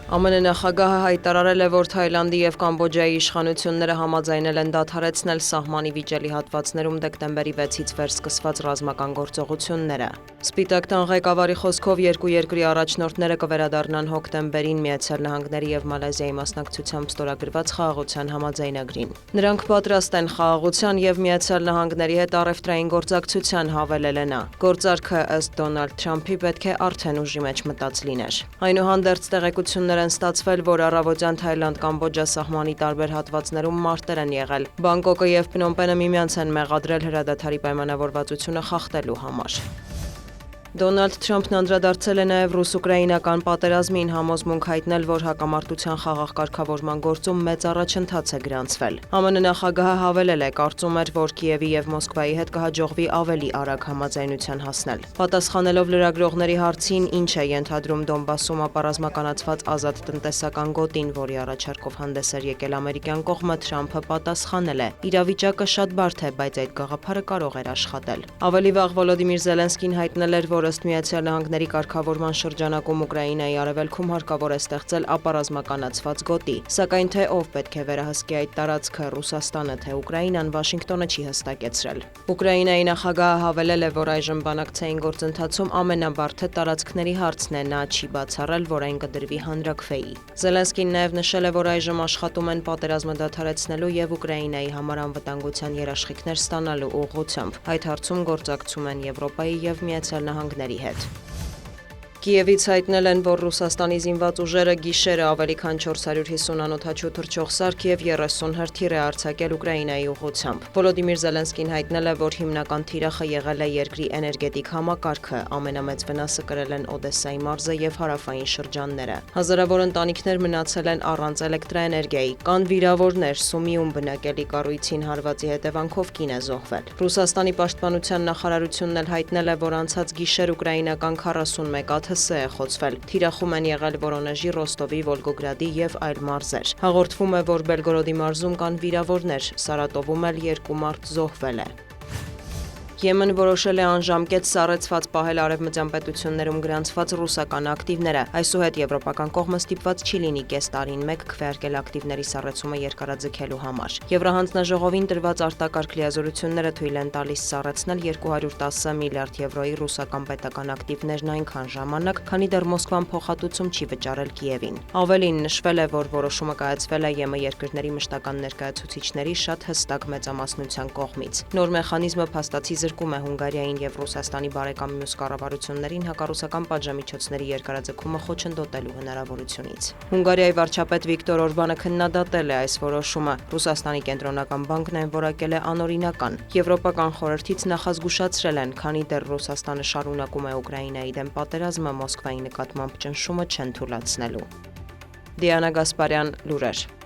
ԱՄՆ նախագահը հայտարարել է, որ Թայլանդի եւ Կամբոջայի իշխանությունները համաձայնել են դադարեցնել սահմանի վիճելի հատվածներում դեկտեմբերի 6-ից վեր սկսված ռազմական գործողությունները։ Սպիտակ տան ղեկավարի խոսքով երկու երկրի առաջնորդները կվերադառնան հոկտեմբերին Միացյալ Նահանգների եւ Մալայզիայի մասնակցությամբ ստորագրված խաղաղության համաձայնագրին։ Նրանք պատրաստ են խաղաղության եւ Միացյալ Նահանգների հետ առևտրային գործակցության, հավելել է նա։ Գործարքը ըստ Դոնալդ Թրամփի պետք է արդեն ուժի մեջ մտած լիներ։ Այնուհանդերձ տեղեկություններ են ստացվել, որ առավոտյան Թայլանդ-Կամբոջա սահմանի տարբեր հատվածներում մարտեր են եղել։ Բանգկոկը եւ Փնոմպենը միմյանց են մեղադրել հրադադարի պայմանավորվածությունը խախտելու համար։ Դոնալդ Թրամփն անդրադարձել է նաև ռուս-ուկրաինական պատերազմին, համոզմունք հայտնել, որ հակամարտության խաղաղ կարգավորման գործում մեծ առաջընթաց է գրանցվել։ ԱՄՆ նախագահը հավելել է, կարծում էր, որ Կիևի եւ Մոսկվայի հետ կհաջողվի ավելի արագ համաձայնության հասնել։ Պատասխանելով լրագրողների հարցին, ինչ է ենթադրում Դոնբասում ապառազմականացված ազատ տնտեսական գոտին, որի առաջարկով հանդես էր եկել ամերիկյան կողմը, Թրամփը պատասխանել է. «Իրավիճակը շատ բարդ է, բայց այդ գաղափարը կարող էր աշխատել»։ Ավելի վաղ Վոլոդիմիր Զելենսկին հայտնել էր, որ ըստ Միացյալ Նահանգների կարգավորման շրջանակում Ուկրաինայի արևելքում հարկավոր է ստեղծել ապառազմականացված գոտի, սակայն թե ով պետք է վերահսկի այդ տարածքը, Ռուսաստանը թե Ուկրաինան, Վաշինգտոնը չի հստակեցրել։ Ուկրաինայի նախագահը հավելել է, որ այժմ բանակցային գործընթացում ամենաբարդը տարածքների հարցն է, նա չի բացառել, որ այն կդրվի հանրաքվեի։ Զելենսկին նաև նշել է, որ այժմ աշխատում են պատերազմը դադարեցնելու եւ Ուկրաինայի համար անվտանգության երաշխիքներ ստանալու ուղղությամբ։ Այդ հարցում գործակցում են Եվրոպայի եւ Միացյալ Նահանգների հետ։ Կիևից հայտնել են, որ Ռուսաստանի զինված ուժերը գիշերը ավելի քան 450 անօդաչու թռչող սարք եւ 30 հրթիռ է արձակել Ուկրաինայի ուղղությամբ։ Վոլոդիմիր Զելենսկին հայտնել է, որ հիմնական թիրախը եղել է երկրի էներգետիկ համակարգը, ամենամեծ վնասը կրել են Օդեսայի մարզը եւ հարավային շրջանները։ Հազարավոր ընտանիքներ մնացել են առանց էլեկտրաէներգիայի, կան վիրավորներ, Սումիում բնակելի կառույցին հարվածի հետևանքով կին է զոհվել։ Ռուսաստանի պաշտպանության նախարարությունն էլ հայտնել է, որ անցած գիշեր ուկրաինական 41 ԱԹՍ է խոցվել։ Թիրախում են եղել Վորոնեժի, Ռոստովի, Վոլգոգրադի եւ այլ մարզեր։ Հաղորդվում է, որ Բելգորոդի մարզում կան վիրավորներ, Սարատովում էլ 2 մարդ զոհվել է։ Եմեն որոշել է անժամկետ սառեցված պահել արևմտյան պետություններում գրանցված ռուսական ակտիվները։ Այսուհետ եվրոպական կողմը ստիպված չի լինի կես տարին մեկ քվեարկել ակտիվների սառեցումը երկարաձգելու համար։ Եվրահանձնաժողովին տրված արտակարգ լիազորությունները թույլ են տալիս սառեցնել 210 միլիարդ եվրոյի ռուսական պետական ակտիվներն այնքան ժամանակ, քանի դեռ Մոսկվան փոխհատուցում չի վճարել Կիևին։ Ավելին նշվել է, որ որոշումը կայացվել է ԵՄ երկրների մշտական ներկայացուցիչների շատ հստակ մեծամասնության կողմից։ Նոր մեխանիզմը փաստացի զրկում է Հունգարիային եւ Ռուսաստանի բարեկամ մյուս կառավարություններին հակառուսական պատժամիջոցների երկարաձգումը խոչընդոտելու հնարավորությունից։ Հունգարիայի վարչապետ Վիկտոր Օրբանը քննադատել է այս որոշումը։ Ռուսաստանի կենտրոնական բանկն այն որակել է անօրինական։ Եվրոպական խորհրդից նախազգուշացրել են, քանի դեռ Ռուսաստանը շարունակում է Ուկրաինայի դեմ պատերազմը, Մոսկվայի նկատմամբ ճնշումը չեն թույլատնելու։ Դիանա Գասպարյան, լուրեր։